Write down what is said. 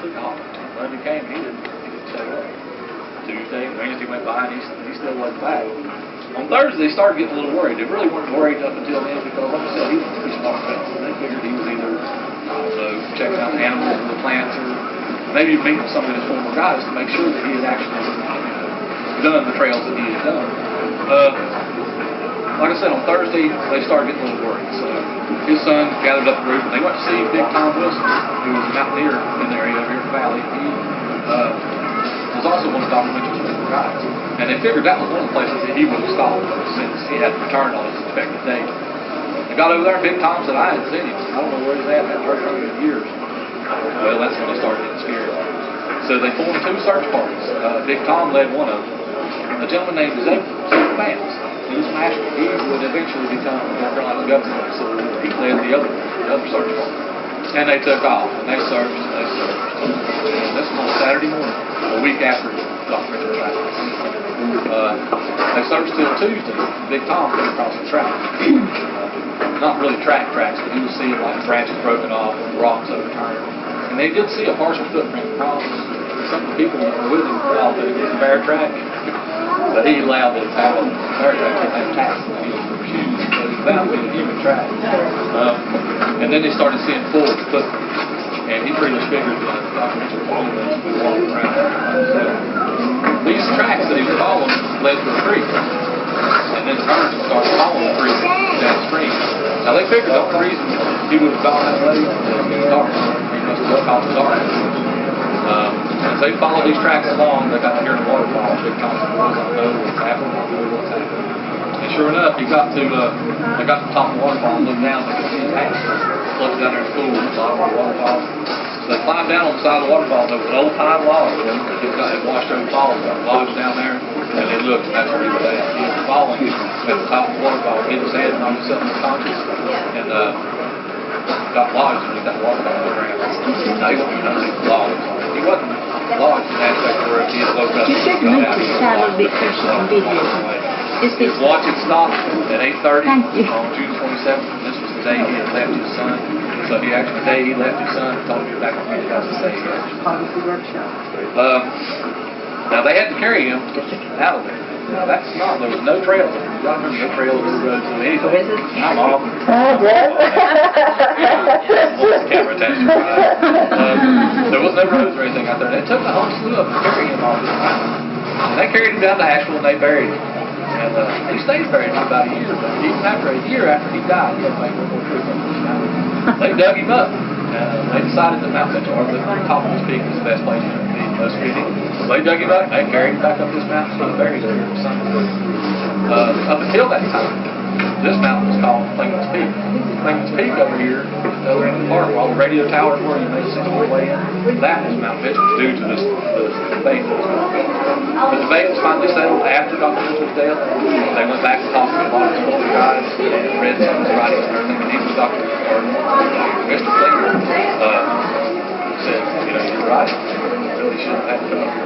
took off. Monday came, he didn't show up. Tuesday, Wednesday went by, and he still wasn't back. On Thursday, they started getting a little worried. They really weren't worried up until then because, like I said, he was a pretty smart fellow. They figured he was either, I don't know, checking out the animals or the plants, or maybe meeting some of his former guys to make sure that he had actually done the trails that he had done. Like I said, on Thursday, they started getting a little worried. So his son gathered up a group, and they went to see Big Tom Wilson, who was a mountaineer in the area over here in the valley. He was also one of Dr. Mitchell's former guides. And they figured that was one of the places that he would have stopped since he hadn't returned on his expected date. They got over there, and Big Tom said, I hadn't seen him. I don't know where he's at. I haven't heard from him in years. Well, that's when they started getting scared. So they formed 2 search parties. Big Tom led one of them. A gentleman named Zeke Vance. He was national. He would eventually become the North Carolina governor. So he led the other search party. And they took off, and they searched, and they searched. And this was on Saturday morning, a week after Dr. Mitchell died. They searched till Tuesday. Big Tom came across the track. Not really tracks, but he was seeing like branches broken off and rocks overturned. And they did see a partial footprint across. Some of the people that were with him thought that it was a bear track, but he allowed it to happen. Bear track didn't have tacks on his shoes, but it found to be a human track. And then they started seeing forward footprints. And he pretty much figured that Dr. Mitchell was always walking around. So these tracks that he was following led to a creek. And then turned and started following the creek downstream. Now they figured the only reason he would have gone that way was it was dark. He must have woke off the dark. As they followed these tracks along, they got to hear the waterfall. Big Tom said, I don't know what's happening. I don't know what's happening. And sure enough, they got to the top of the waterfall and looked down. They could see his house floating down there in the pool at the bottom of the waterfall. So they climbed down on the side of the waterfall. There was an old-time log that washed over the falls. There were logs down there, and they looked, and that's where he was at. He was falling at the top of the waterfall. He hit his head and knocked himself unconscious, and got lodged underneath that waterfall on the ground. Now, he wasn't underneath the logs. He wasn't lodged in that aspect where if he had woke up, you should move the side a little bit so she can video. His watch had stopped at 8:30 on June 27th. This was the day he had left his son. So the actual day he left his son, told him to get back on the house to say now they had to carry him out of there. Now that's not, there was no trail. Y'all remember no trail or roads or anything. I'm off. Camera attached to there was no roads or anything out there. They took the whole slew up and carried him off this mountain. And they carried him down to Asheville and they buried him. And he stayed buried for about a year, but even after a year after he died, he had to make one more trip up this mountain. They dug him up. They decided that Mount Mitchell, or the top of this peak, was the best place to be most fitting. So they dug him up, they carried him back up this mountain, so they buried him here for Sunday. Up until that time, this mountain was called Clingman's Peak. Clingman's Peak over here, over in the park, where all the radio towers were, you made 6-foot way in, that was Mount Mitchell, due to this debate that was going on. The debate was finally settled after Dr. Mitchell's death. They went back and talked to a lot of his older guys and read some of his writings and everything, and he was Mr. Clingman said, you're right, you really shouldn't have to come up here.